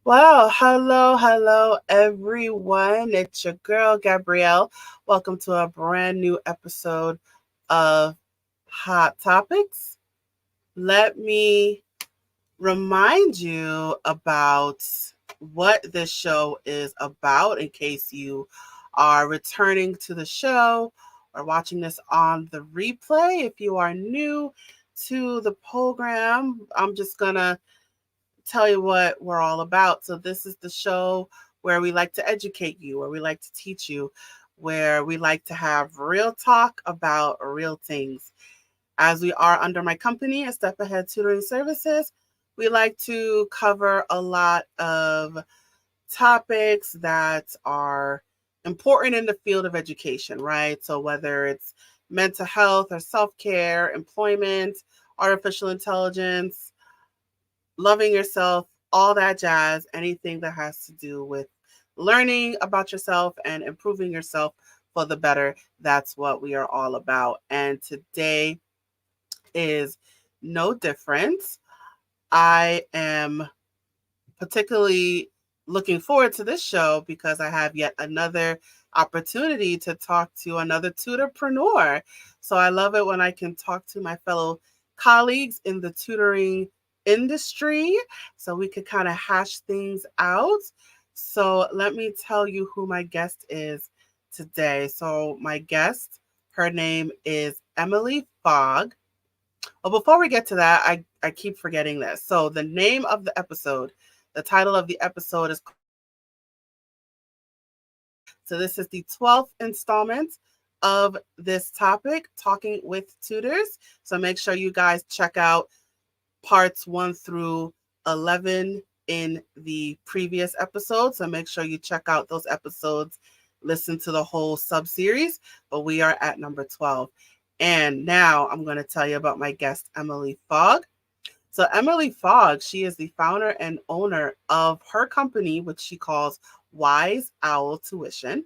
Well, hello, everyone. It's your girl, Gabrielle. Welcome to a brand new episode of Hot Topics. Let me remind you about what this show is about in case you are returning to the show or watching this on the replay. If you are new to the program, I'm just going to tell you what we're all about. So this is the show where we like to educate you, where we like to teach you, where we like to have real talk about real things. As we are under my company, A Step Ahead Tutoring Services, we like to cover a lot of topics that are important in the field of education, right? So whether it's mental health or self-care, employment, artificial intelligence, loving yourself, all that jazz, anything that has to do with learning about yourself and improving yourself for the better. That's what we are all about. And today is no different. I am particularly looking forward to this show because I have yet another opportunity to talk to another tutorpreneur. So I love it when I can talk to my fellow colleagues in the tutoring industry so we could kind of hash things out. So let me tell you who my guest is today. So my guest, her name is Emily Fogg. Well, before we get to that, I keep forgetting this. So the name of the episode, the title of the episode is, so this is the 12th installment of this topic, Talking with Tutors. So make sure you guys check out parts 1 through 11 in the previous episode. So make sure you check out those episodes, listen to the whole sub-series, but we are at number 12. And now I'm going to tell you about my guest, Emily Fogg. So Emily Fogg, she is the founder and owner of her company, which she calls Wise Owl Tuition.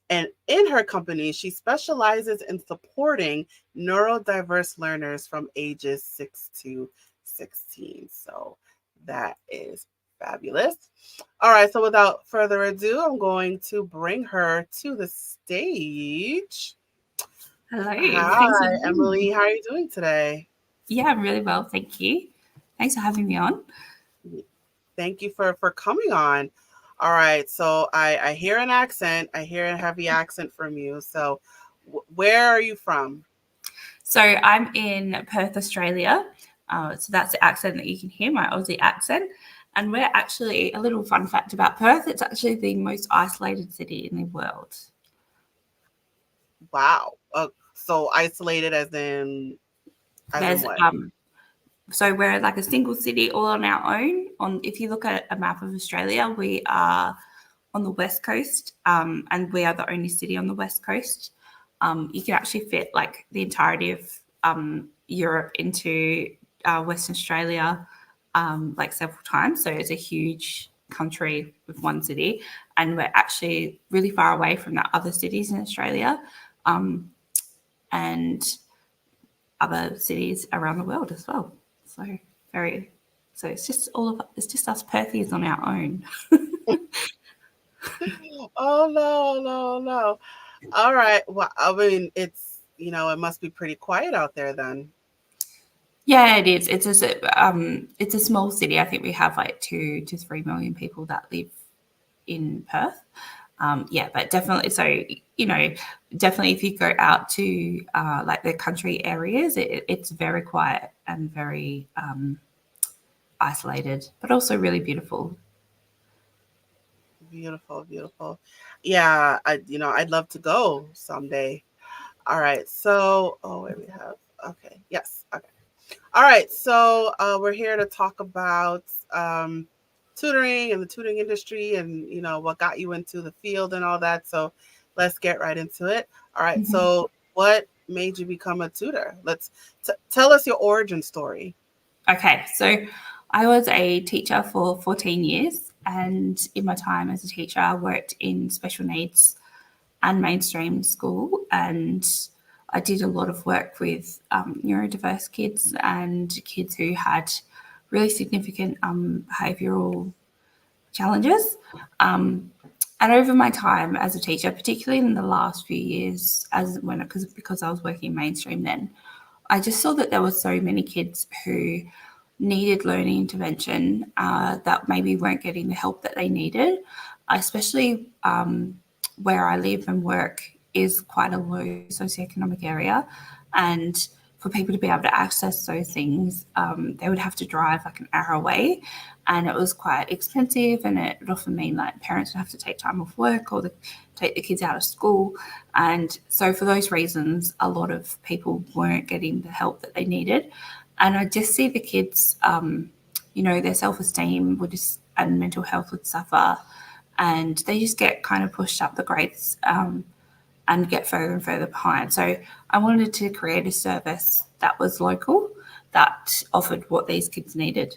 And in her company, she specializes in supporting neurodiverse learners from ages 6 to 16. So that is fabulous. All right, so without further ado, I'm going to bring her to the stage. Hello. Hi, Thanks for Emily. How are you doing today? Yeah, I'm really well, thank you. Thanks for having me on. Thank you for coming on. All right, so I hear an accent. I hear a heavy accent from you. So where are you from? So I'm in Perth, Australia. So that's the accent that you can hear, my Aussie accent. And we're actually, a little fun fact about Perth, it's actually the most isolated city in the world. Wow. So isolated as in There's what? So we're like a single city all on our own. If you look at a map of Australia, we are on the west coast, and we are the only city on the west coast. You can actually fit like the entirety of Europe into Western Australia like several times. So it's a huge country with one city, and we're actually really far away from the other cities in Australia and other cities around the world as well. So it's just us Perthies on our own. Oh no. All right. Well, I mean, it must be pretty quiet out there then. Yeah, it is. It's a small city. I think we have like 2 to 3 million people that live in Perth. Yeah, but definitely. So definitely, if you go out to like the country areas, it's very quiet and very isolated, but also really beautiful. Beautiful. Yeah, I'd love to go someday. All right. So, wait, we have. Okay. Yes. Okay. All right. So, we're here to talk about tutoring and the tutoring industry and, what got you into the field and all that. So, let's get right into it. All right. Mm-hmm. So, what made you become a tutor? Let's tell us your origin story. Okay. So, I was a teacher for 14 years. And in my time as a teacher, I worked in special needs and mainstream school, and I did a lot of work with neurodiverse kids and kids who had really significant behavioural challenges. And over my time as a teacher, particularly in the last few years, because I was working mainstream then, I just saw that there were so many kids who needed learning intervention that maybe weren't getting the help that they needed, especially where I live and work is quite a low socioeconomic area. And for people to be able to access those things, they would have to drive like an hour away, and it was quite expensive. And it would often mean like parents would have to take time off work or take the kids out of school. And so, for those reasons, a lot of people weren't getting the help that they needed. And I just see the kids, their self-esteem and mental health would suffer, and they just get kind of pushed up the grades and get further and further behind. So I wanted to create a service that was local, that offered what these kids needed.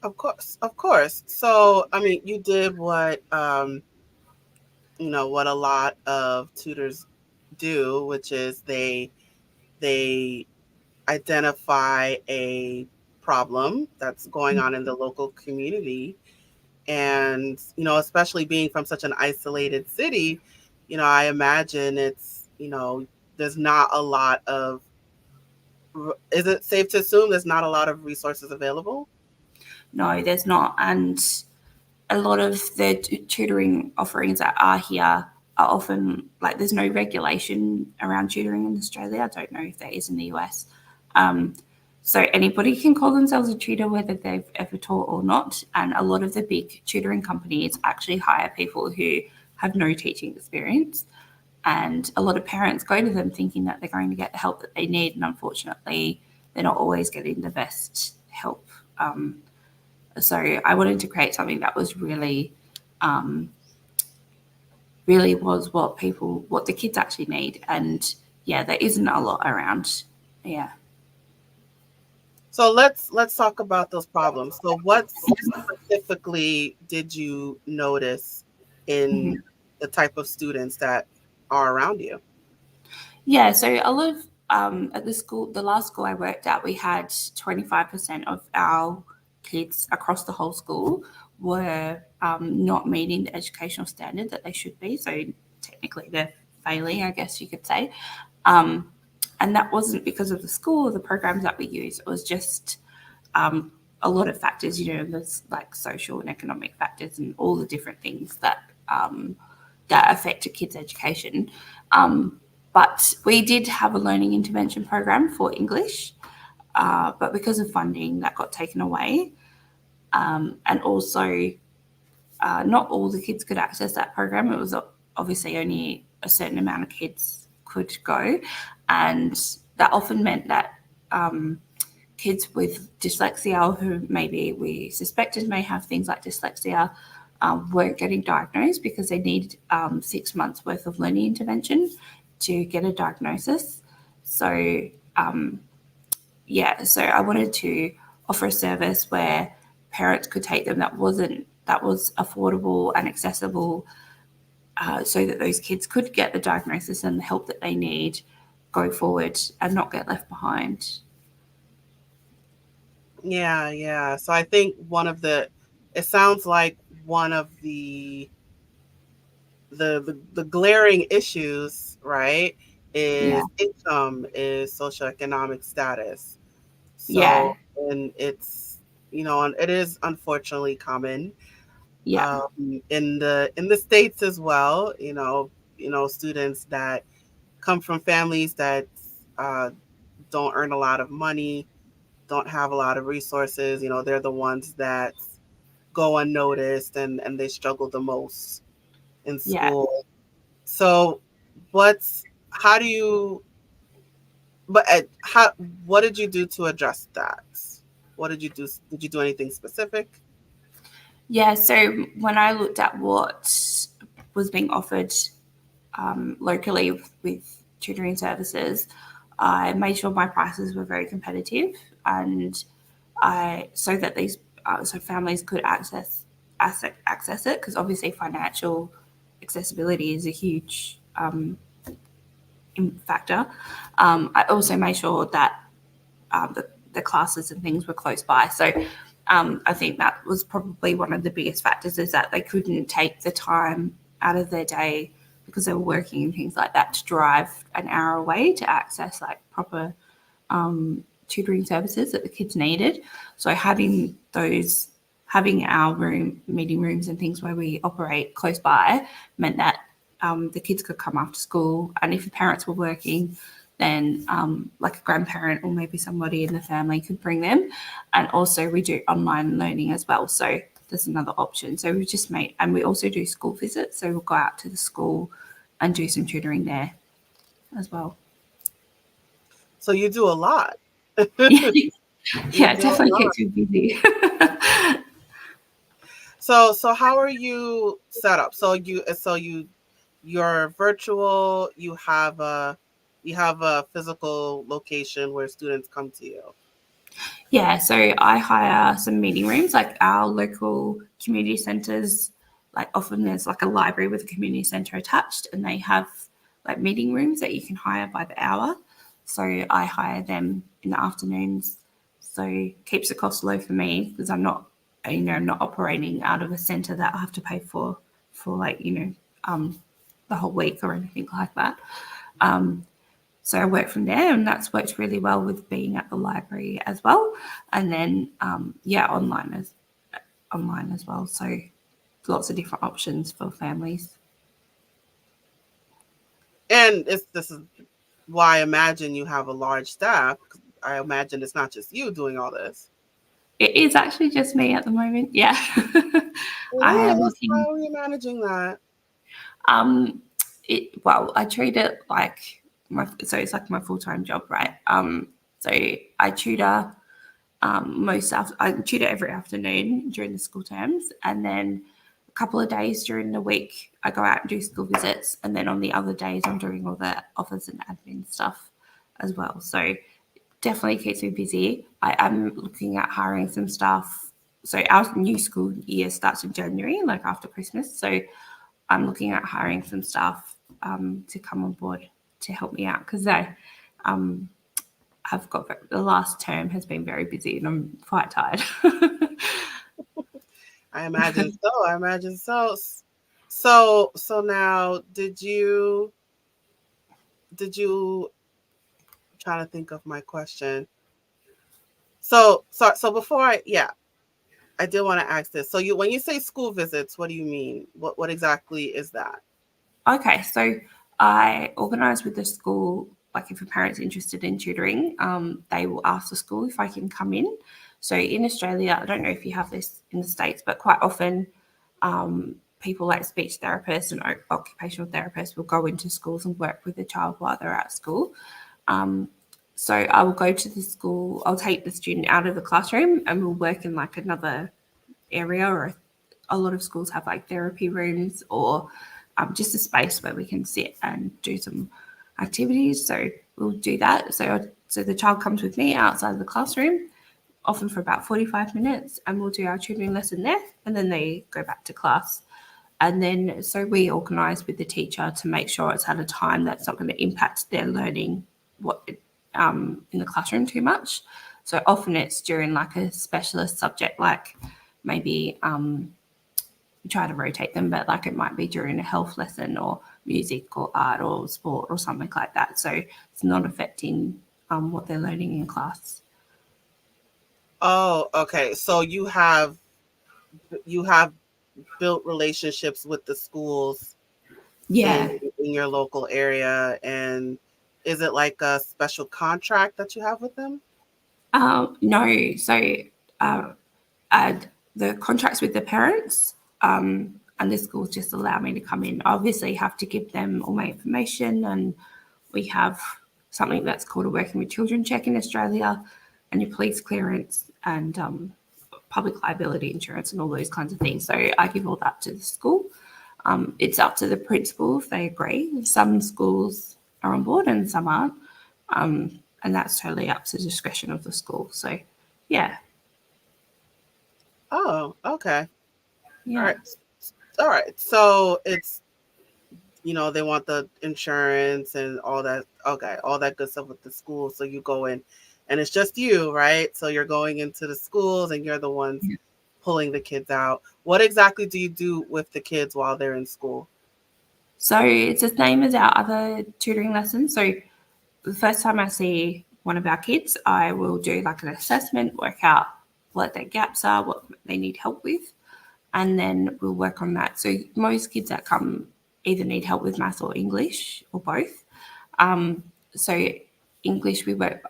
Of course, of course. So, I mean, you did what what a lot of tutors do, which is they identify a problem that's going on in the local community. And, especially being from such an isolated city, I imagine there's not a lot of, is it safe to assume there's not a lot of resources available? No, there's not. And a lot of the tutoring offerings that are here are often like there's no regulation around tutoring in Australia. I don't know if there is in the US. So anybody can call themselves a tutor, whether they've ever taught or not. And a lot of the big tutoring companies actually hire people who have no teaching experience. And a lot of parents go to them thinking that they're going to get the help that they need. And unfortunately, they're not always getting the best help. So I wanted to create something that was really was what the kids actually need. And yeah, there isn't a lot around. Yeah. So let's talk about those problems. So what specifically did you notice in the type of students that are around you? Yeah, so a lot of at the last school I worked at, we had 25% of our kids across the whole school were not meeting the educational standard that they should be. So technically, they're failing, I guess you could say. And that wasn't because of the school or the programs that we use. It was just a lot of factors. There's like social and economic factors and all the different things that affect a kid's education. But we did have a learning intervention program for English, but because of funding, that got taken away. And also, not all the kids could access that program. It was obviously only a certain amount of kids could go. And that often meant that kids with dyslexia, who maybe we suspected may have things like dyslexia, weren't getting diagnosed because they needed 6 months worth of learning intervention to get a diagnosis. So, so I wanted to offer a service where parents could take them that was affordable and accessible, so that those kids could get the diagnosis and the help that they need go forward and not get left behind. Yeah. So I think it sounds like one of the glaring issues, right, is income, is socioeconomic status. Yeah. So, and and it is unfortunately common Yeah. in the States as well. Students that come from families that don't earn a lot of money, don't have a lot of resources. They're the ones that go unnoticed and they struggle the most in Yeah. school. So how do you, what did you do to address that? What did you do? Did you do anything specific? Yeah. So when I looked at what was being offered locally with tutoring services, I made sure my prices were very competitive, and so that these so families could access it, because obviously financial accessibility is a huge factor. I also made sure that the classes and things were close by. So I think that was probably one of the biggest factors, is that they couldn't take the time out of their day because they were working and things like that to drive an hour away to access like proper tutoring services that the kids needed. So having our meeting rooms and things where we operate close by meant that the kids could come after school, and if the parents were working, then like a grandparent or maybe somebody in the family could bring them. And also we do online learning as well, so there's another option. So we just made, and we also do school visits, so we'll go out to the school and do some tutoring there as well. So you do a lot. Yeah, You it do a definitely lot. keeps you busy. So how are you set up? You're virtual, you have a physical location where students come to you. Yeah, so I hire some meeting rooms, like our local community centres. Like often there's like a library with a community centre attached, and they have like meeting rooms that you can hire by the hour. So I hire them in the afternoons. So keeps the cost low for me because I'm not operating out of a centre that I have to pay for like the whole week or anything like that. So I work from there, and that's worked really well with being at the library as well. And then, online as well. So lots of different options for families. And this is why I imagine you have a large staff. I imagine it's not just you doing all this. It is actually just me at the moment. Yeah, I It am is. looking. How are you managing that? Um, I treat it like so it's like my full time job, right? So I tutor I tutor every afternoon during the school terms, and then a couple of days during the week I go out and do school visits, and then on the other days I'm doing all the office and admin stuff as well. So definitely keeps me busy. I am looking at hiring some staff. So our new school year starts in January, like after Christmas. So I'm looking at hiring some staff to come on board to help me out, because um, I've got the last term has been very busy and I'm quite tired. I imagine so. I imagine so. So now, did you I'm trying to think of my question. So before I did want to ask this. So when you say school visits, what do you mean? What exactly is that? Okay, so I organise with the school, like if a parent's interested in tutoring, they will ask the school if I can come in. So in Australia, I don't know if you have this in the States, but quite often people like speech therapists and occupational therapists will go into schools and work with the child while they're at school. Um, so I will go to the school, I'll take the student out of the classroom and we'll work in like another area, or a lot of schools have like therapy rooms, or just a space where we can sit and do some activities. So we'll do that. So the child comes with me outside of the classroom, often for about 45 minutes, and we'll do our tutoring lesson there, and then they go back to class. And then so we organise with the teacher to make sure it's at a time that's not going to impact their learning in the classroom too much. So often it's during like a specialist subject, like maybe we try to rotate them, but like it might be during a health lesson or music or art or sport or something like that. So it's not affecting what they're learning in class. Oh, okay. So you have built relationships with the schools in Yeah. in your local area, and is it like a special contract that you have with them? No. So uh, the contracts with the parents, and the schools just allow me to come in. I obviously have to give them all my information, and we have something that's called a working with children check in Australia, and your police clearance, and public liability insurance, and all those kinds of things. So I give all that to the school. It's up to the principal if they agree. Some schools are on board and some aren't, and that's totally up to the discretion of the school. So, yeah, Oh, okay. All yeah. right. All right. So it's, they want the insurance and all that. Okay, all that good stuff with the school. So you go in and it's just you, right? So you're going into the schools and you're the ones pulling the kids out. What exactly do you do with the kids while they're in school? So it's the same as our other tutoring lessons. So the first time I see one of our kids, I will do like an assessment, work out what their gaps are, what they need help with, and then we'll work on that. So most kids that come either need help with maths or English or both. So English,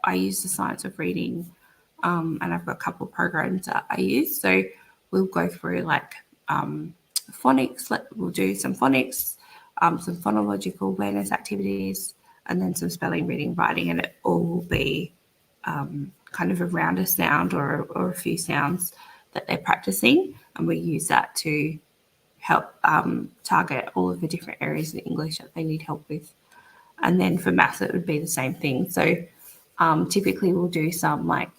I use the science of reading, and I've got a couple of programs that I use. So we'll go through like phonics. We'll do some phonics, some phonological awareness activities, and then some spelling, reading, writing, and it all will be kind of around a sound or a few sounds that they're practicing, and we use that to help target all of the different areas in English that they need help with. And then for maths, it would be the same thing. So typically we'll do some like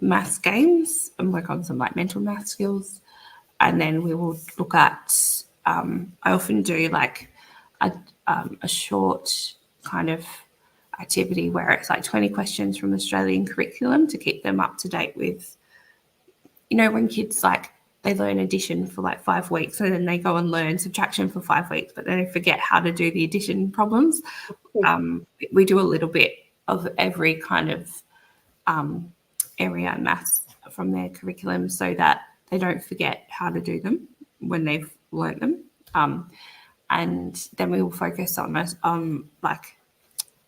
maths games and work on some like mental math skills. And then we will look at, I often do like a short kind of activity where it's like 20 questions from Australian curriculum to keep them up to date with, when kids like they learn addition for like 5 weeks and then they go and learn subtraction for 5 weeks, but then they forget how to do the addition problems. We do a little bit of every kind of area in maths from their curriculum so that they don't forget how to do them when they've learnt them. And then we will focus on like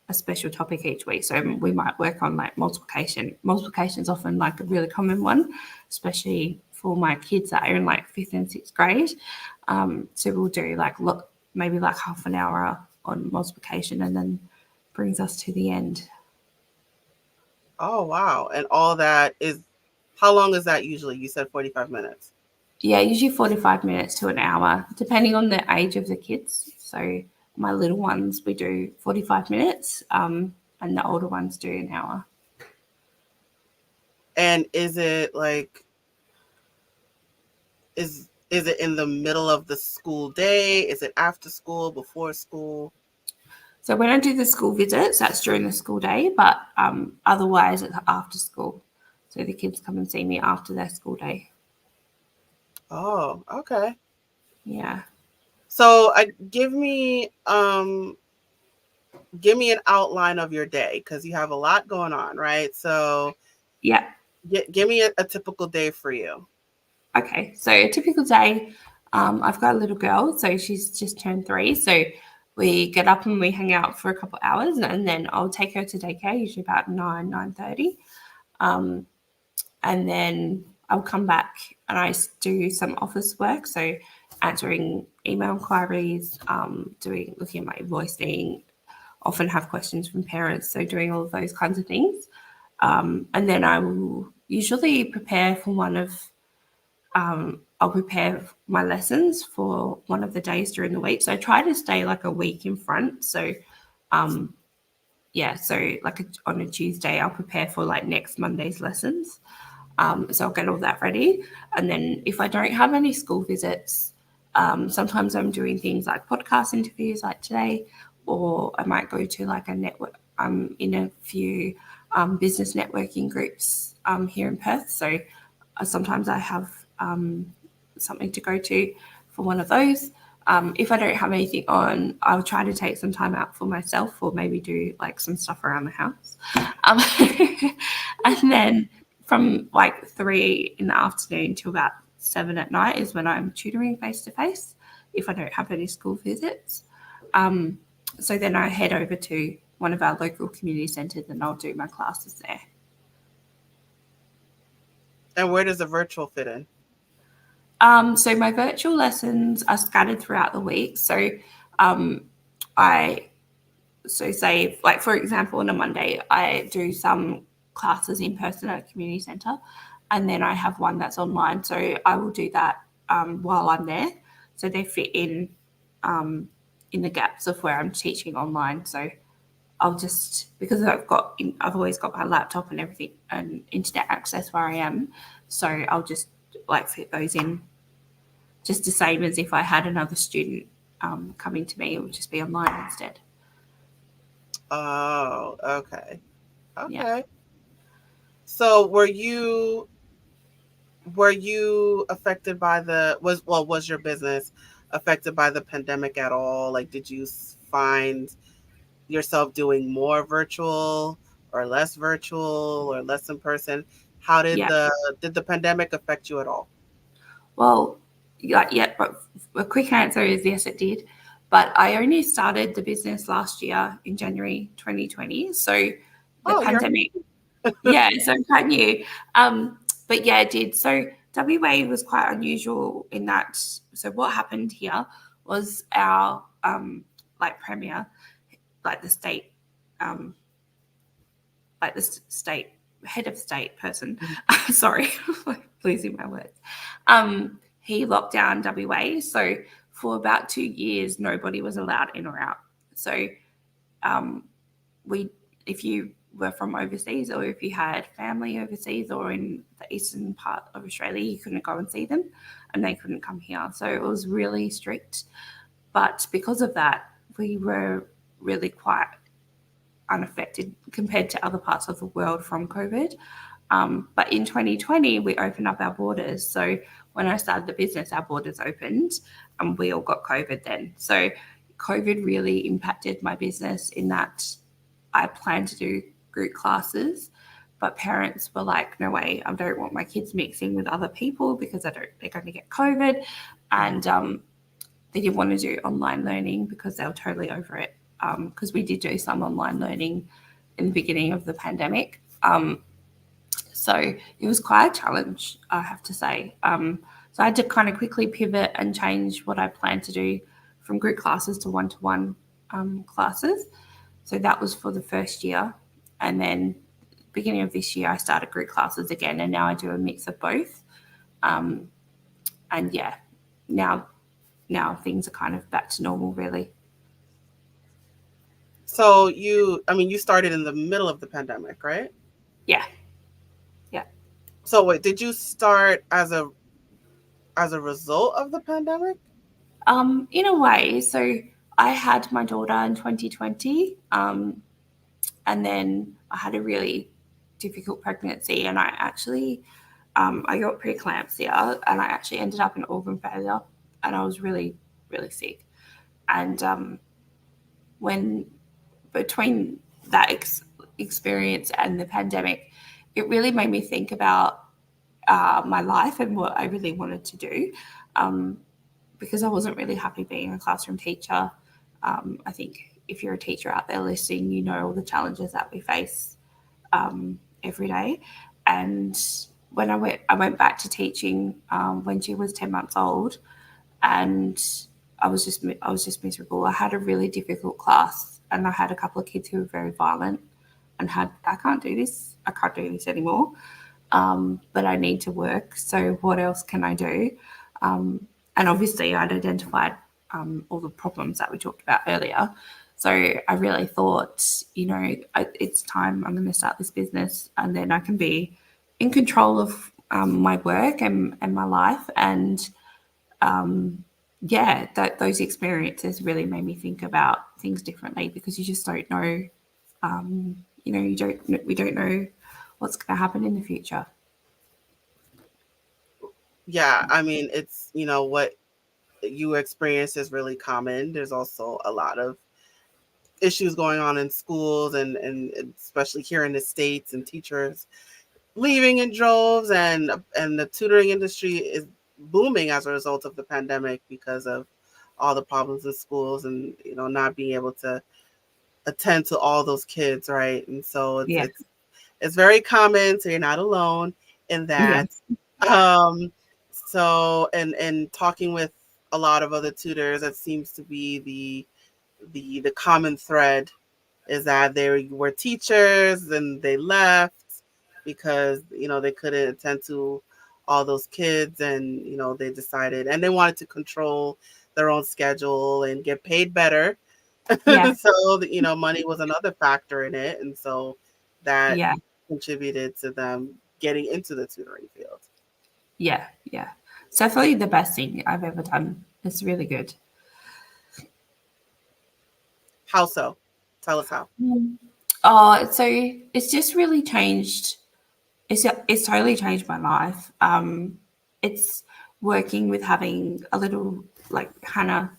a special topic each week. So we might work on like multiplication. Multiplication is often like a really common one, especially for my kids that are in like 5th and 6th grade. So we'll do like maybe like half an hour on multiplication and then brings us to the end. Oh, wow. And all that is, how long is that usually? You said 45 minutes. Yeah, usually 45 minutes to an hour, depending on the age of the kids. So my little ones, we do 45 minutes, and the older ones do an hour. And is it like, is it in the middle of the school day? Is it after school, before school? So when I do the school visits, that's during the school day, but otherwise it's after school. So the kids come and see me after their school day. Oh, okay. Yeah. So give me an outline of your day, because you have a lot going on, right? So Yeah. give me a typical day for you. Okay. So a typical day, I've got a little girl, so she's just turned 3. So we get up and we hang out for a couple of hours, and then I'll take her to daycare, usually about 9:30. And then I'll come back and I do some office work. So answering email inquiries, looking at my invoicing, often have questions from parents. So doing all of those kinds of things. And then I will usually prepare for I'll prepare my lessons for one of the days during the week. So I try to stay like a week in front. So, so like on a Tuesday, I'll prepare for like next Monday's lessons. So I'll get all that ready. And then if I don't have any school visits, sometimes I'm doing things like podcast interviews like today, or I might go to like a network. I'm in a few business networking groups here in Perth. So sometimes I have something to go to for one of those. If I don't have anything on, I'll try to take some time out for myself or maybe do like some stuff around the house. And then from like 3 in the afternoon to about 7 at night is when I'm tutoring face-to-face if I don't have any school visits. So then I head over to one of our local community centres and I'll do my classes there. And where does the virtual fit in? So my virtual lessons are scattered throughout the week. So say, like, for example, on a Monday, I do some classes in person at a community centre, and then I have one that's online. So I will do that while I'm there. So they fit in the gaps of where I'm teaching online. So I'll just, because I've always got my laptop and everything and internet access where I am. So I'll just like fit those in just the same as if I had another student coming to me. It would just be online instead. Oh, okay. Yeah. So were you affected by was your business affected by the pandemic at all? Like, did you find yourself doing more virtual or less virtual or less in person? How Yeah. did the pandemic affect you at all? Well, yeah, but a quick answer is yes, it did. But I only started the business last year in January 2020. So the Oh, you're pandemic, yeah, so quite new. But yeah, it did. So WA was quite unusual in that. So what happened here was our like premier, like the state, um, like the state head of state person. Sorry, losing my words. He locked down WA, so for about 2 years, nobody was allowed in or out. So um, we, if you were from overseas or if you had family overseas or in the eastern part of Australia, you couldn't go and see them, and they couldn't come here. So it was really strict. But because of that, we were really quite unaffected compared to other parts of the world from COVID. But in 2020, we opened up our borders. So when I started the business, our borders opened and we all got COVID then. So COVID really impacted my business in that I planned to do group classes, but parents were like, no way, I don't want my kids mixing with other people because they're going to get COVID. And they didn't want to do online learning because they were totally over it. Because we did do some online learning in the beginning of the pandemic. So it was quite a challenge, I have to say. So I had to kind of quickly pivot and change what I planned to do from group classes to one-to-one classes. So that was for the first year. And then beginning of this year, I started group classes again, and now I do a mix of both. Um, and yeah, now things are kind of back to normal, really. So you started in the middle of the pandemic, right? Yeah, yeah. So wait, did you start as a result of the pandemic? In a way, so I had my daughter in 2020, and then I had a really difficult pregnancy, and I got preeclampsia, and I actually ended up in organ failure, and I was really, really sick. And when between that experience and the pandemic, it really made me think about my life and what I really wanted to do. Um, because I wasn't really happy being a classroom teacher. I think if you're a teacher out there listening, you know all the challenges that we face every day. And when I went back to teaching when she was 10 months old, and I was just miserable. I had a really difficult class, and I had a couple of kids who were very violent, and had I can't do this anymore. But I need to work. So what else can I do? And obviously, I'd identified all the problems that we talked about earlier. So I really thought, it's time I'm going to start this business, and then I can be in control of my work and my life. And yeah, those experiences really made me think about things differently, because you just don't know. We don't know what's going to happen in the future. Yeah, it's what you experience is really common. There's also a lot of issues going on in schools and especially here in the States, and teachers leaving in droves, and the tutoring industry is booming as a result of the pandemic because of all the problems in schools, and not being able to attend to all those kids, right? And so Yeah. it's very common, so you're not alone in Yeah. that. um so and talking with a lot of other tutors, that seems to be the common thread, is that they were teachers and they left because they couldn't attend to all those kids, and they decided, and they wanted to control their own schedule and get paid better. Yeah. So money was another factor in it, and so that Yeah. contributed to them getting into the tutoring field. Yeah. Yeah. It's definitely the best thing I've ever done. It's really good. How so? Tell us how. Oh, so it's just really changed It's totally changed my life. It's working with having a little, like Hannah.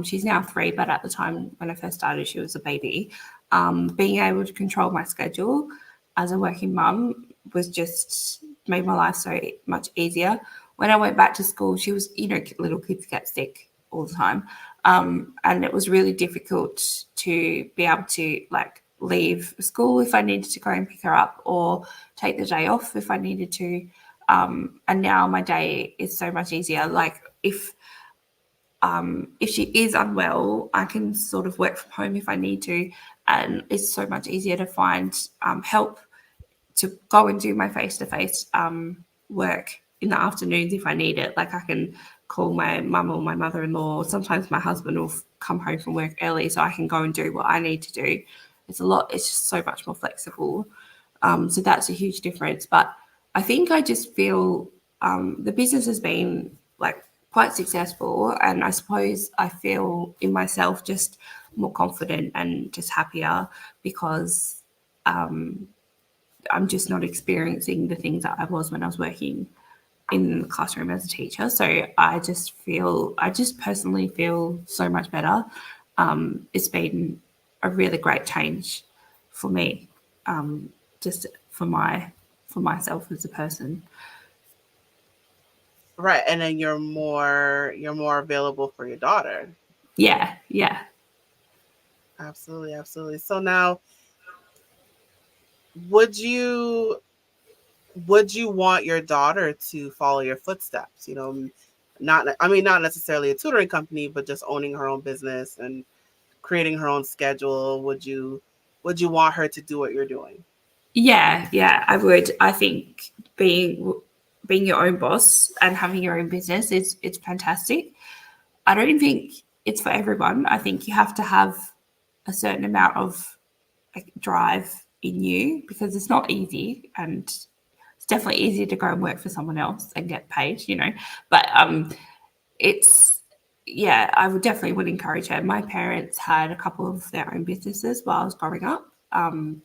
She's now 3, but at the time when I first started, she was a baby. Being able to control my schedule as a working mum was just made my life so much easier. When I went back to school, she was, little kids get sick all the time. And it was really difficult to be able to like leave school if I needed to go and pick her up, or take the day off if I needed to. And now my day is so much easier. Like if she is unwell, I can sort of work from home if I need to, and it's so much easier to find help to go and do my face-to-face work in the afternoons if I need it. Like I can call my mum or my mother-in-law. Sometimes my husband will come home from work early so I can go and do what I need to do. It's just so much more flexible. So that's a huge difference. But I think I just feel the business has been like quite successful, and I suppose I feel in myself just more confident and just happier because I'm just not experiencing the things that I was when I was working in the classroom as a teacher. So I just personally feel so much better. It's been a really great change for me, just for myself as a person. Right. And then you're more available for your daughter. Yeah, yeah. Absolutely, absolutely. So now, would you would you want your daughter to follow your footsteps? Not necessarily a tutoring company, but just owning her own business and creating her own schedule. Would you want her to do what you're doing? Yeah, yeah, I would. I think being your own boss and having your own business is it's fantastic. I don't think it's for everyone. I think you have to have a certain amount of like drive in you, because it's not easy, and it's definitely easier to go and work for someone else and get paid. But it's yeah, I would encourage her. My parents had a couple of their own businesses while I was growing up, and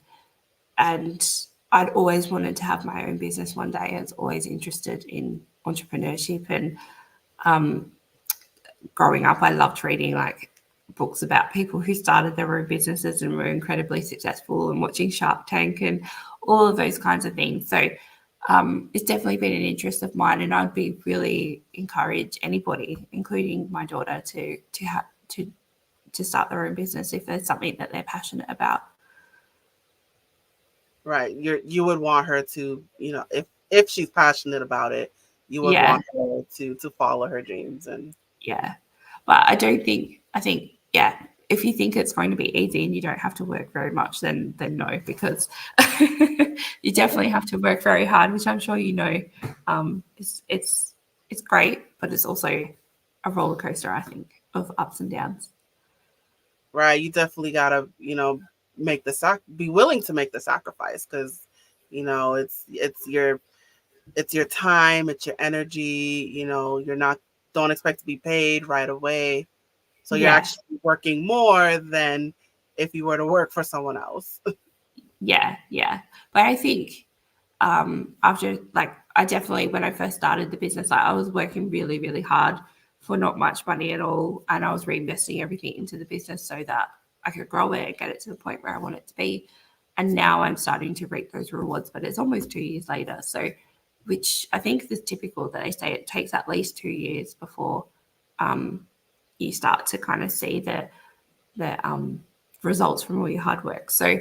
I'd always wanted to have my own business one day. I was always interested in entrepreneurship, and growing up, I loved reading like books about people who started their own businesses and were incredibly successful, and watching Shark Tank and all of those kinds of things. So it's definitely been an interest of mine, and I'd be really encourage anybody, including my daughter, to start their own business if there's something that they're passionate about. Right. You would want her to, if she's passionate about it, you would Yeah, want her to follow her dreams. And yeah. But I think, yeah, if you think it's going to be easy and you don't have to work very much, then no, because you definitely have to work very hard, which I'm sure you know. It's great, but it's also a roller coaster, I think, of ups and downs. right, you definitely gotta, be willing to make the sacrifice, because, it's your time, it's your energy. You're not don't expect to be paid right away. So you're Yeah, actually working more than if you were to work for someone else. yeah, yeah. But I think after, like, I definitely, when I first started the business, I was working really, really hard for not much money at all, and I was reinvesting everything into the business so that I could grow it and get it to the point where I want it to be. And now I'm starting to reap those rewards, but it's almost 2 years later. So, which I think is typical, that they say it takes at least 2 years before you start to kind of see the results from all your hard work. So,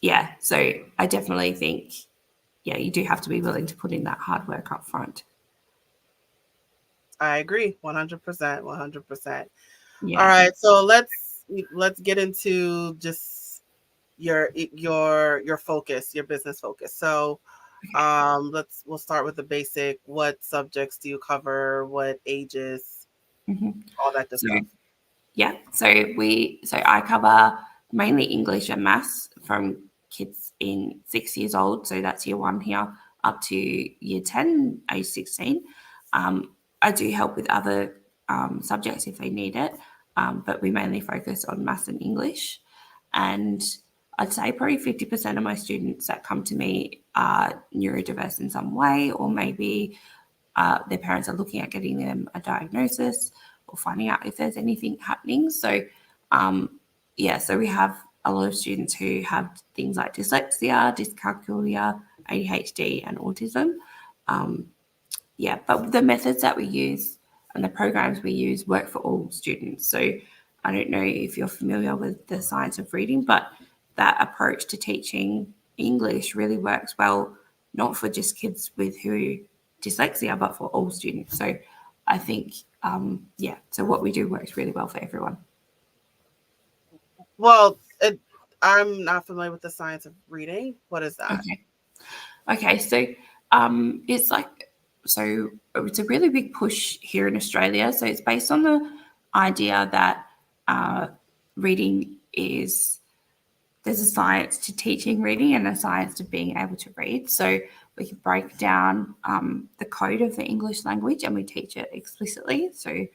yeah, so I definitely think, yeah, you do have to be willing to put in that hard work up front. I agree, 100%, 100%. All Yeah. right, so let's get into just your focus, your business focus. So, we'll start with the basic. What subjects do you cover? What ages? Hmm. All that good So stuff. yeah, so I cover mainly English and maths from kids in 6 years old, so that's year 1 here, up to year 10, age 16. I do help with other subjects if they need it, but we mainly focus on maths and English. And I'd say probably 50% of my students that come to me are neurodiverse in some way, or maybe their parents are looking at getting them a diagnosis or finding out if there's anything happening. So, so we have a lot of students who have things like dyslexia, dyscalculia, ADHD, and autism. But the methods that we use and the programs we use work for all students. So I don't know if you're familiar with the science of reading, but that approach to teaching English really works well, not for just kids with dyslexia, but for all students. So I think, so what we do works really well for everyone. Well, I'm not familiar with the science of reading. What is that? Okay, so it's a really big push here in Australia. So it's based on the idea that reading there's a science to teaching reading and a science to being able to read. So we can break down the code of the English language and we teach it explicitly. So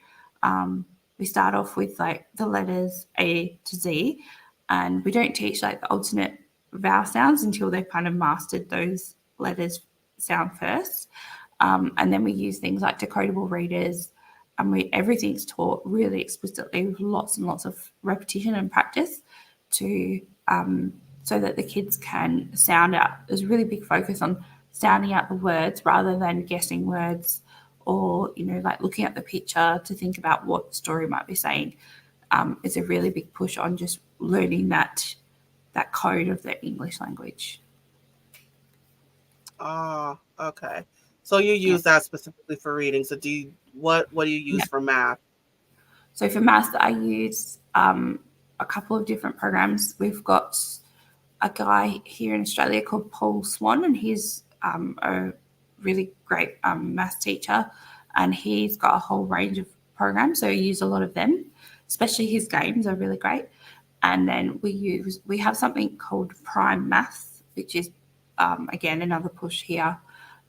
we start off with like the letters A to Z, and we don't teach like the alternate vowel sounds until they've kind of mastered those letters sound first. And then we use things like decodable readers, and everything's taught really explicitly with lots and lots of repetition and practice so that the kids can sound out. There's a really big focus on sounding out the words rather than guessing words or, like looking at the picture to think about what the story might be saying. It's a really big push on just learning that code of the English language. Oh, okay. So you use that specifically for reading. So what do you use for math? So for math, I use a couple of different programs. We've got a guy here in Australia called Paul Swan, and he's a really great math teacher, and he's got a whole range of programs. So I use a lot of them, especially his games are really great. And then we have something called Prime Math, which is again another push here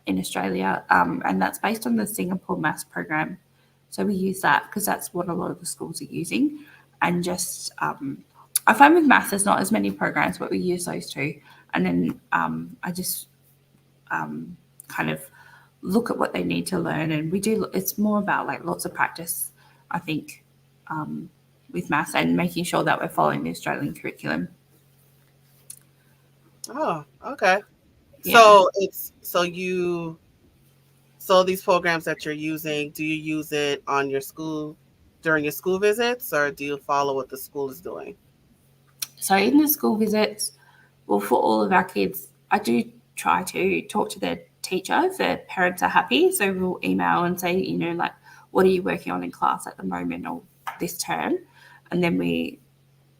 in Australia, and that's based on the Singapore Maths program. So we use that because that's what a lot of the schools are using. And just I find with math there's not as many programs, but we use those too. And then I just kind of look at what they need to learn, and it's more about like lots of practice, I think, with maths and making sure that we're following the Australian curriculum. Oh, okay. Yeah. So these programs that you're using, do you use it on during your school visits, or do you follow what the school is doing? So in the school visits, well, for all of our kids, I do try to talk to their teacher if their parents are happy. So we'll email and say, like, what are you working on in class at the moment or this term? And then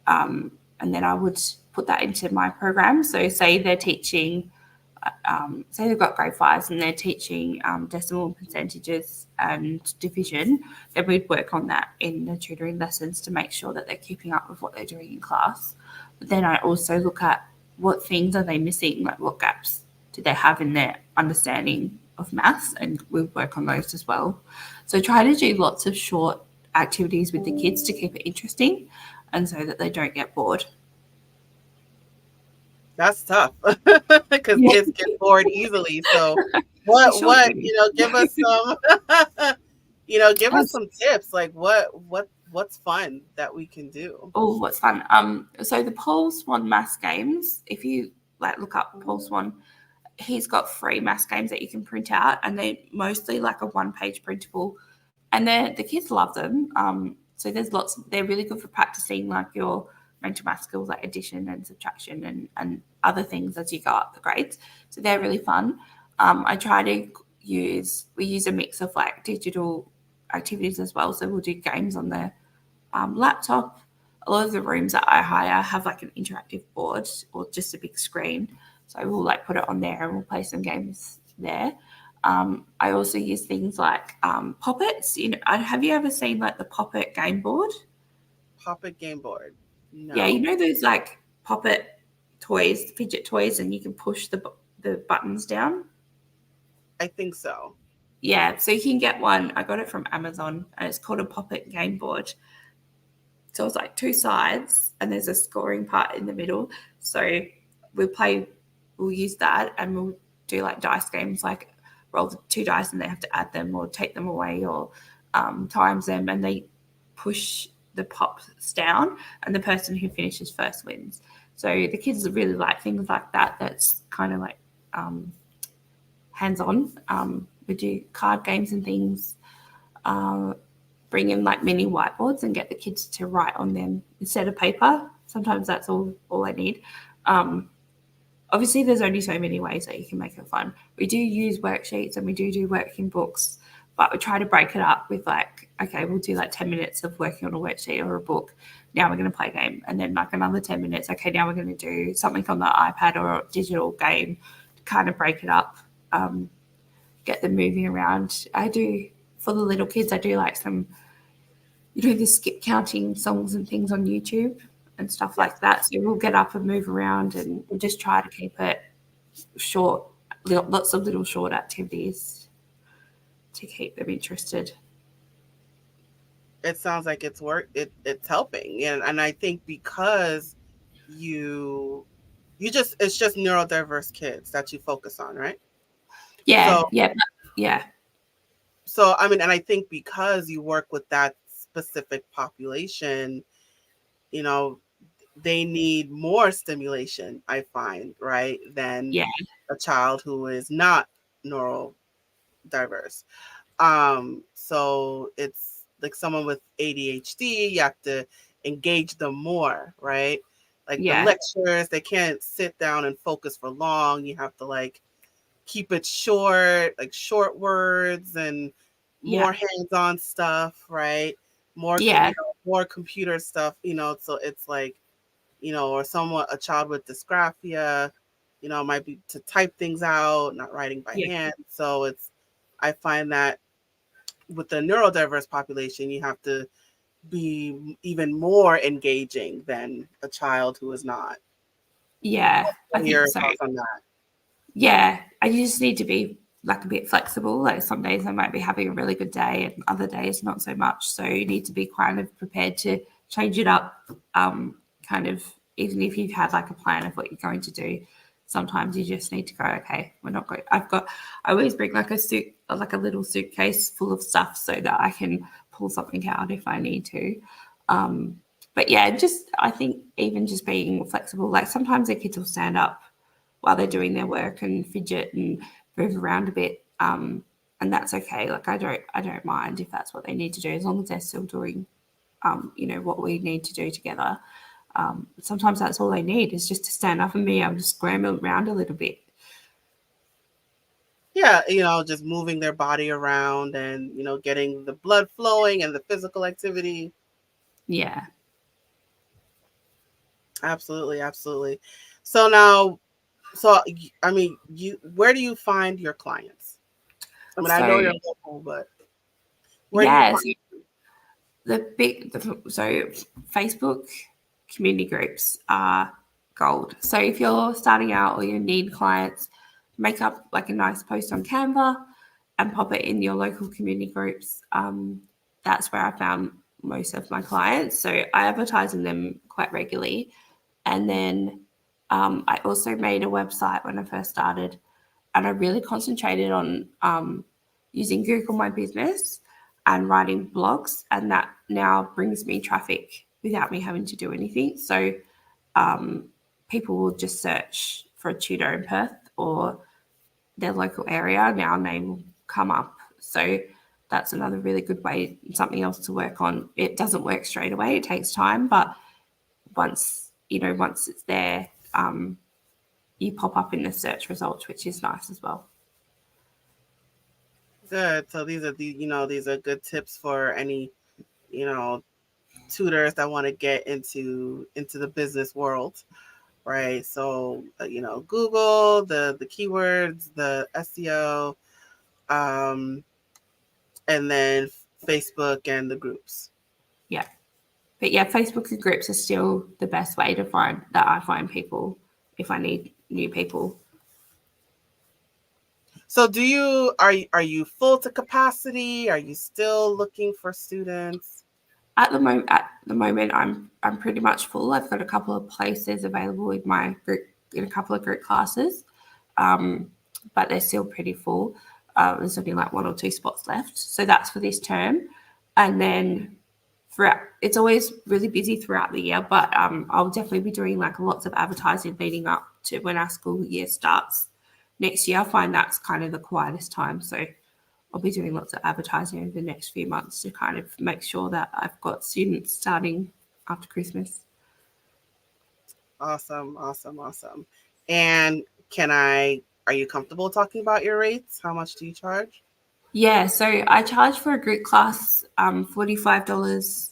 I would put that into my program. So say they're teaching, say they've got grade 5s and they're teaching decimal percentages and division, then we'd work on that in the tutoring lessons to make sure that they're keeping up with what they're doing in class. But then I also look at what things are they missing, like what gaps do they have in their understanding of maths, and we'll work on those as well. So try to do lots of short activities with the kids to keep it interesting and so that they don't get bored. That's tough because kids get bored easily. So give us some, give us some tips. Like what's fun that we can do? Oh, what's fun? So the Paul Swan maths games, if you like look up Paul Swan, he's got free maths games that you can print out, and they're mostly like a 1-page printable, and the kids love them. So they're really good for practicing like your mental math skills like addition and subtraction and other things as you go up the grades. So they're really fun. We use a mix of like digital activities as well. So we'll do games on the laptop. A lot of the rooms that I hire have like an interactive board or just a big screen. So we'll like put it on there and we'll play some games there. I also use things like poppets. Have you ever seen like the poppet game board? Poppet game board. No. Yeah, those like poppet toys, fidget toys, and you can push the buttons down? I think so. Yeah, so you can get one. I got it from Amazon, and it's called a poppet game board. So it's like 2 sides, and there's a scoring part in the middle. So we'll use that, and we'll do like dice games, like roll the 2 dice and they have to add them or take them away, or times them, and they push the pops down, and the person who finishes first wins. So the kids really like things like that. That's kind of like hands-on. We do card games and things. Bring in like mini whiteboards and get the kids to write on them instead of paper. Sometimes that's all I need. Obviously, there's only so many ways that you can make it fun. We do use worksheets and we do working books, but we try to break it up with like, okay, we'll do like 10 minutes of working on a worksheet or a book. Now we're going to play a game. And then like another 10 minutes, okay, now we're going to do something on the iPad or a digital game to kind of break it up, get them moving around. I do, for the little kids, I do like some, the skip counting songs and things on YouTube and stuff like that. So we'll get up and move around, and we'll just try to keep it short, lots of little short activities to keep them interested. It sounds like it's helping, and I think because you it's just neurodiverse kids that you focus on, right? Yeah, So yeah, I mean, and I think because you work with that specific population, you know, they need more stimulation, I find, right, than yeah, a child who is not neurodiverse. So it's like someone with ADHD, you have to engage them more, right? Like the yeah, lectures, they can't sit down and focus for long. You have to like keep it short, like short words and yeah, more hands-on stuff, right? yeah, More computer stuff, so it's like, or a child with dysgraphia, might be to type things out, not writing by yeah, hand. So I find that with the neurodiverse population, you have to be even more engaging than a child who is not. yeah. I What are think your so. thoughts on that? Yeah, I just need to be like a bit flexible. Like some days I might be having a really good day, and other days not so much. So you need to be kind of prepared to change it up. Kind of, even if you've had like a plan of what you're going to do, sometimes you just need to go, okay, we're not going. I always bring like like a little suitcase full of stuff so that I can pull something out if I need to. But yeah, I think even just being flexible. Like sometimes the kids will stand up while they're doing their work and fidget and move around a bit. And that's okay. Like I don't mind if that's what they need to do, as long as they're still doing, what we need to do together. Sometimes that's all they need is just to stand up and be able to scramble around a little bit. Yeah, just moving their body around and, getting the blood flowing and the physical activity. Yeah. Absolutely, absolutely. So now, so I mean, where do you find your clients? I mean, I know So you're local, but where do you yeah, find? so so Facebook community groups are gold. So if you're starting out or you need clients, make up like a nice post on Canva and pop it in your local community groups. That's where I found most of my clients. So I advertise in them quite regularly. And then I also made a website when I first started, and I really concentrated on using Google My Business and writing blogs, and that now brings me traffic without me having to do anything. So people will just search for a tutor in Perth or their local area. Now name will come up. So that's another really good way, something else to work on. It doesn't work straight away. It takes time, but once it's there, you pop up in the search results, which is nice as well. Good. So these are good tips for any, you know, tutors that want to get into the business world, right? So, Google, the keywords, the SEO, um, and then Facebook and the groups. Yeah. But yeah, Facebook and groups are still the best way to I find people if I need new people. So, are you full to capacity? Are you still looking for students? At the moment, I'm pretty much full. I've got a couple of places available in my group, in a couple of group classes, but they're still pretty full. There's only like 1 or 2 spots left, so that's for this term, and then throughout, it's always really busy throughout the year. But I'll definitely be doing like lots of advertising leading up to when our school year starts next year. I find that's kind of the quietest time, so I'll be doing lots of advertising over the next few months to kind of make sure that I've got students starting after Christmas. Awesome, awesome, awesome. And are you comfortable talking about your rates? How much do you charge? Yeah, so I charge for a group class $45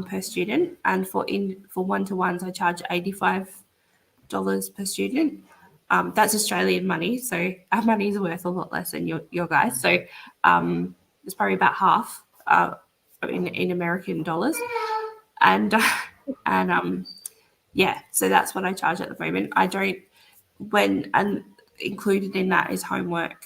per student, and for one-to-ones I charge $85 per student. That's Australian money, so our money is worth a lot less than your guys. So it's probably about half in American dollars, and and yeah, so that's what I charge at the moment. I don't and included in that is homework.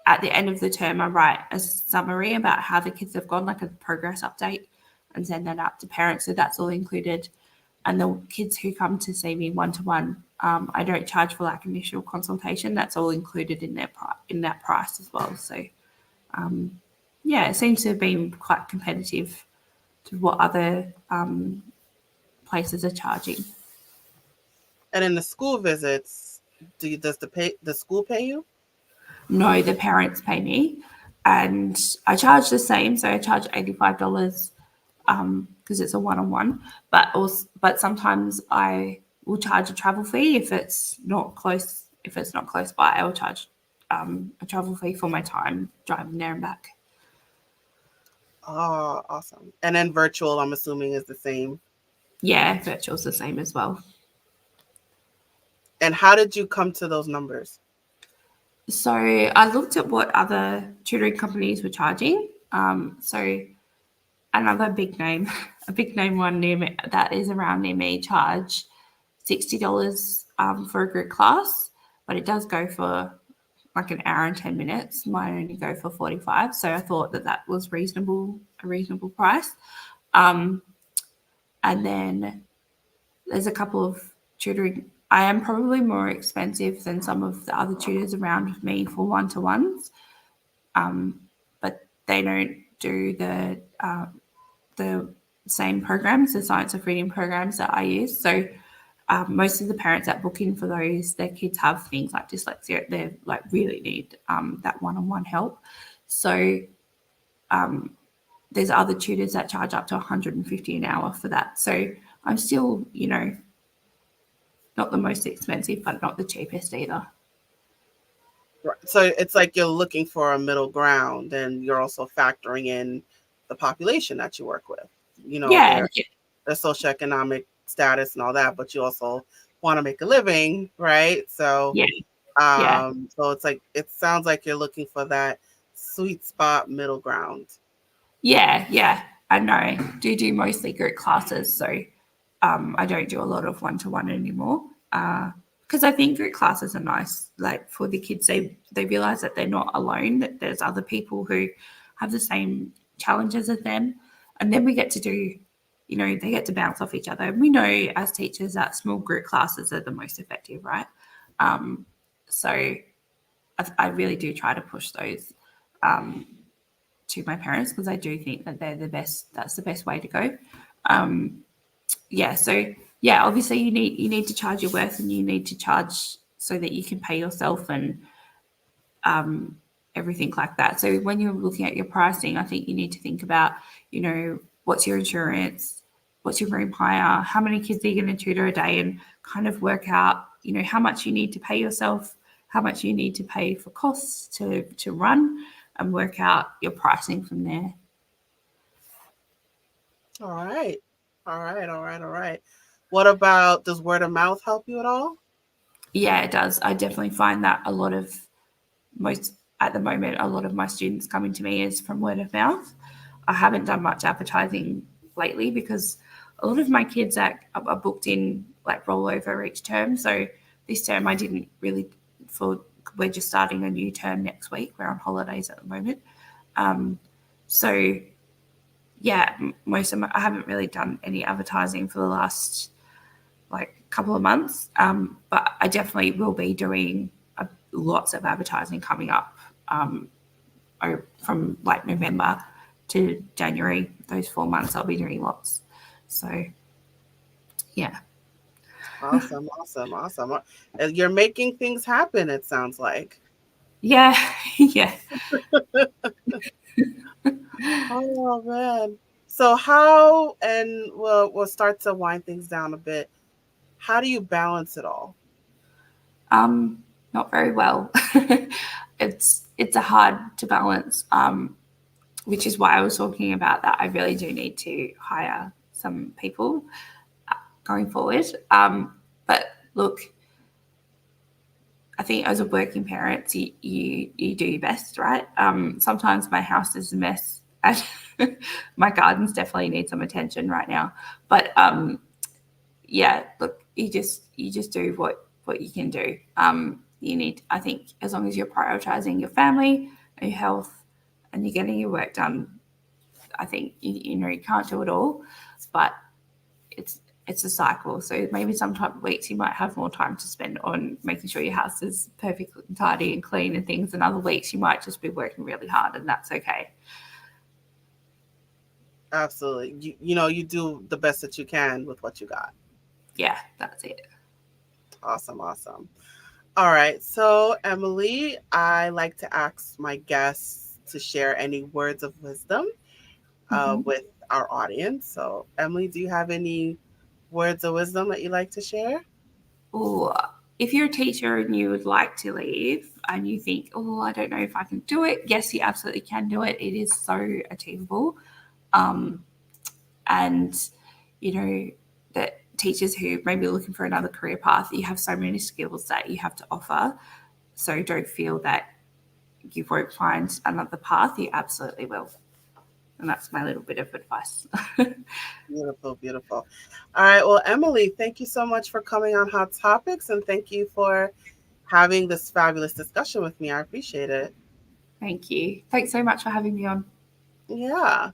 At the end of the term, I write a summary about how the kids have gone, like a progress update, and send that out to parents. So that's all included. And the kids who come to see me one-to-one, I don't charge for like initial consultation. That's all included in that price as well. So yeah, it seems to have been quite competitive to what other places are charging. And in the school visits, does the school pay you? No, the parents pay me, and I charge the same. So I charge $85 because it's a one-on-one. But sometimes I will charge a travel fee if it's not close. If it's not close by, I will charge a travel fee for my time driving there and back. Oh, awesome. And then virtual, I'm assuming, is the same. Yeah, virtual's the same as well. And how did you come to those numbers? So I looked at what other tutoring companies were charging. So another big name, a big name one near me, that is around near me, charge $60 for a group class, but it does go for like an hour and 10 minutes. Mine only go for 45. So I thought that was a reasonable price. And then there's a couple of tutoring. I am probably more expensive than some of the other tutors around me for one-to-ones, but they don't do the same programs, the science of reading programs that I use. So most of the parents that book in for those, their kids have things like dyslexia. They like really need that one-on-one help. So there's other tutors that charge up to $150 an hour for that. So I'm still, not the most expensive, but not the cheapest either. So it's like you're looking for a middle ground, and you're also factoring in the population that you work with, Yeah, their socioeconomic status and all that, but you also want to make a living, right? So yeah, yeah, so it's like, it sounds like you're looking for that sweet spot middle ground. yeah. I know. I do mostly group classes, so I don't do a lot of one-to-one anymore. Because I think group classes are nice, like for the kids. They realize that they're not alone, that there's other people who have the same challenges as them, and then we get to do, they get to bounce off each other. We know as teachers that small group classes are the most effective, right? So I really do try to push those to my parents, because I do think that they're the best. That's the best way to go. Yeah. So yeah, obviously you need to charge your worth, and you need to charge so that you can pay yourself and everything like that. So when you're looking at your pricing, I think you need to think about, what's your insurance, what's your room hire, how many kids are you going to tutor a day, and kind of work out, how much you need to pay yourself, how much you need to pay for costs to run, and work out your pricing from there. All right. All right. All right. All right. What about, does word of mouth help you at all? Yeah, it does. I definitely find that at the moment, a lot of my students coming to me is from word of mouth. I haven't done much advertising lately because a lot of my kids are booked in like rollover each term. So this term I didn't really, we're just starting a new term next week. We're on holidays at the moment. So yeah, most of I haven't really done any advertising for the last like couple of months, but I definitely will be doing lots of advertising coming up from like November to January. Those 4 months, I'll be doing lots. So, yeah. Awesome, awesome, awesome. You're making things happen, it sounds like. Yeah, yeah. Oh man. So how, and we'll start to wind things down a bit. How do you balance it all? Not very well. It's a hard to balance, which is why I was talking about that. I really do need to hire some people going forward. But look, I think as a working parent, you do your best, right? Sometimes my house is a mess, and my gardens definitely need some attention right now. But yeah, look, you just do what you can do. You need, I think, as long as you're prioritizing your family and your health, and you're getting your work done, I think you can't do it all, but it's it's a cycle. So maybe some weeks you might have more time to spend on making sure your house is perfectly tidy and clean and things, and other weeks you might just be working really hard, and that's okay. Absolutely. You do the best that you can with what you got. Yeah, that's it. Awesome, awesome. All right. So, Emily, I like to ask my guests to share any words of wisdom Mm-hmm. with our audience. So, Emily, do you have any words of wisdom that you like to share? Or if you're a teacher and you would like to leave and you think, oh, I don't know if I can do it, yes, you absolutely can do it. It is so achievable. Um, and, you know, that teachers who may be looking for another career path, you have so many skills that you have to offer. So don't feel that you won't find another path. You absolutely will. And that's my little bit of advice. Beautiful, beautiful. All right. Well, Emily, thank you so much for coming on Hot Topics, and thank you for having this fabulous discussion with me. I appreciate it. Thank you. Thanks so much for having me on. Yeah.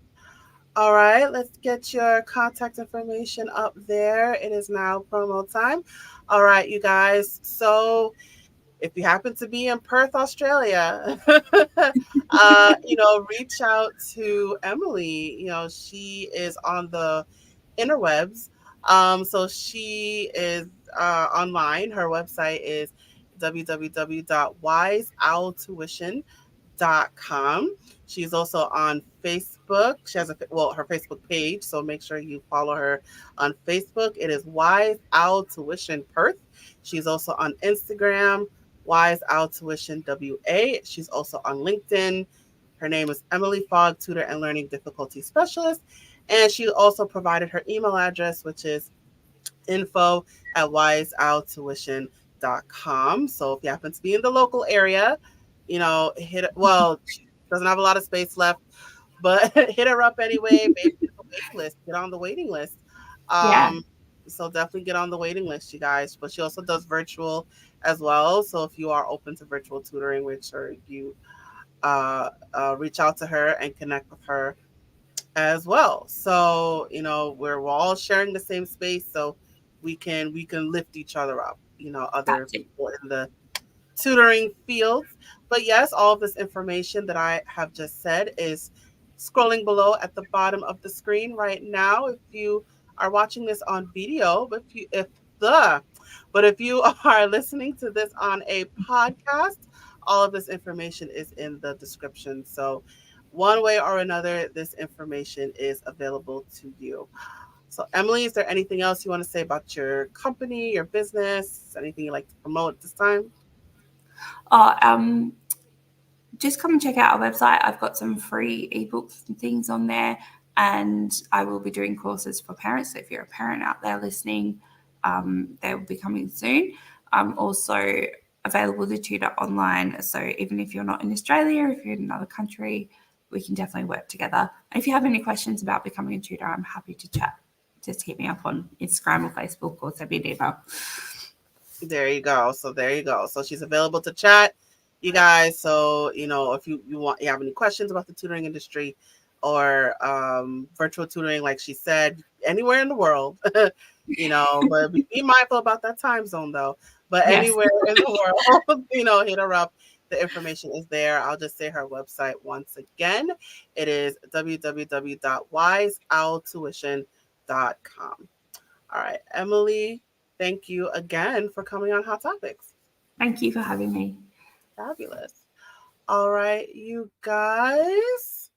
All right, let's get your contact information up there. It is now promo time. All right, you guys. So, if you happen to be in Perth, Australia, reach out to Emily. She is on the interwebs. So she is online. Her website is www.wiseowltuition.com. She's also on Facebook. She has her Facebook page, so make sure you follow her on Facebook. It is Wise Owl Tuition Perth. She's also on Instagram, Wise Owl Tuition WA. She's also on LinkedIn. Her name is Emily Fogg, Tutor and Learning Difficulty Specialist. And she also provided her email address, which is info@wiseowltuition.com. So if you happen to be in the local area, she doesn't have a lot of space left, but hit her up anyway. Maybe get the waiting list, get on the waiting list. Yeah, So definitely get on the waiting list, you guys. But she also does virtual as well. So if you are open to virtual tutoring, make sure you reach out to her and connect with her as well. So, we're all sharing the same space, so we can lift each other up, other that's it. people in the tutoring fields. But yes, all of this information that I have just said is scrolling below at the bottom of the screen right now. If you are watching this on video, but if you are listening to this on a podcast, all of this information is in the description. So one way or another, this information is available to you. So, Emily, is there anything else you want to say about your company, your business, anything you like to promote at this time? Oh, just come and check out our website. I've got some free ebooks and things on there, and I will be doing courses for parents. So if you're a parent out there listening, they will be coming soon. I'm also available to tutor online. So even if you're not in Australia, if you're in another country, we can definitely work together. And if you have any questions about becoming a tutor, I'm happy to chat. Just hit me up on Instagram or Facebook or send me an email. There you go. So there you go. So she's available to chat, you guys. So if you have any questions about the tutoring industry, or virtual tutoring, like she said, anywhere in the world, but be mindful about that time zone though. But Yes. anywhere in the world, hit her up. The information is there. I'll just say her website once again. It is www.wiseowltuition.com. All right, Emily, thank you again for coming on Hot Topics. Thank you for having me. Fabulous. All right, you guys.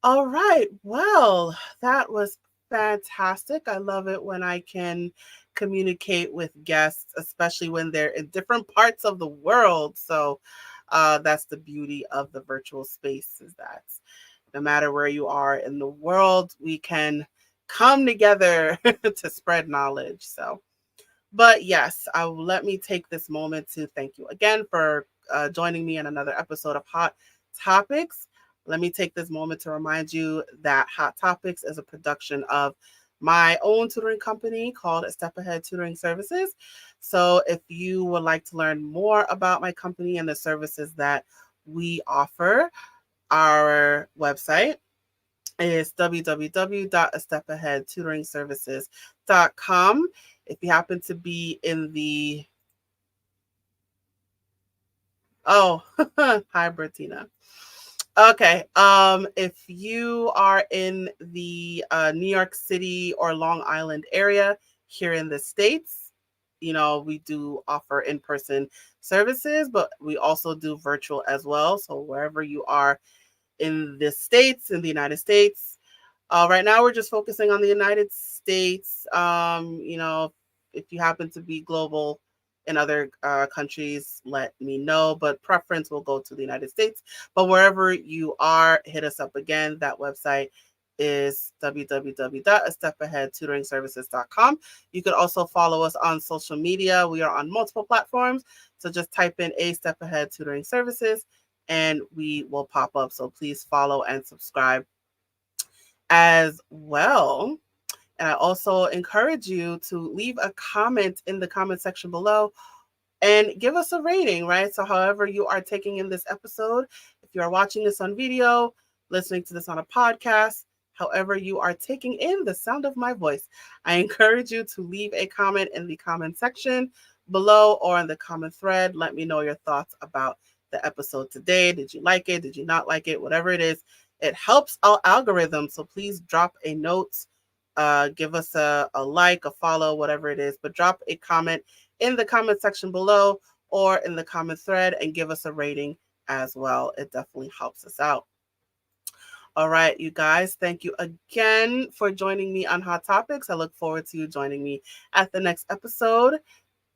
All right. Well, that was fantastic. I love it when I can communicate with guests, especially when they're in different parts of the world. So that's the beauty of the virtual space, is that no matter where you are in the world, we can come together to spread knowledge. So, but yes, let me take this moment to thank you again for joining me in another episode of Hot Topics. Let me take this moment to remind you that Hot Topics is a production of my own tutoring company called A Step Ahead Tutoring Services. So if you would like to learn more about my company and the services that we offer, our website is www.astepaheadtutoringservices.com. If you happen to be in the hi Bertina. Okay. If you are in the New York City or Long Island area here in the States, we do offer in-person services, but we also do virtual as well. So wherever you are in the States, in the United States, right now, we're just focusing on the United States. If you happen to be global in other countries, let me know. But preference will go to the United States. But wherever you are, hit us up again. That website is www.astepaheadtutoringservices.com. You could also follow us on social media. We are on multiple platforms. So just type in A Step Ahead Tutoring Services and we will pop up. So please follow and subscribe as well. And I also encourage you to leave a comment in the comment section below and give us a rating, right? So, however you are taking in this episode, if you are watching this on video, listening to this on a podcast, however you are taking in the sound of my voice, I encourage you to leave a comment in the comment section below or in the comment thread. Let me know your thoughts about the episode today. Did you like it? Did you not like it? Whatever it is, it helps our algorithm. So please drop a note, give us a like, a follow, whatever it is, but drop a comment in the comment section below or in the comment thread and give us a rating as well. It definitely helps us out. All right, you guys, thank you again for joining me on Hot Topics. I look forward to you joining me at the next episode.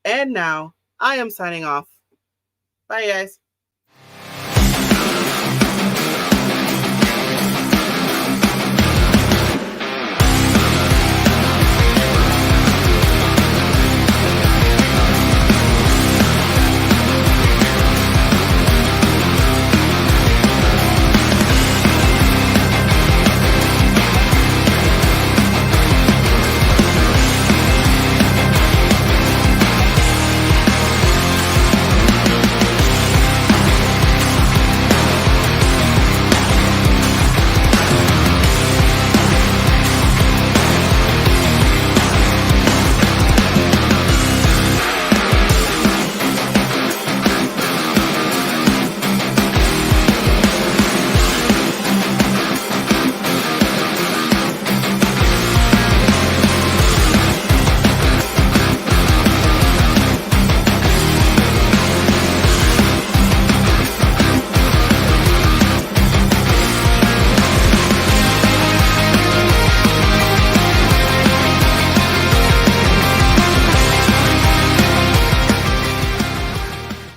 And now I am signing off. Bye, guys.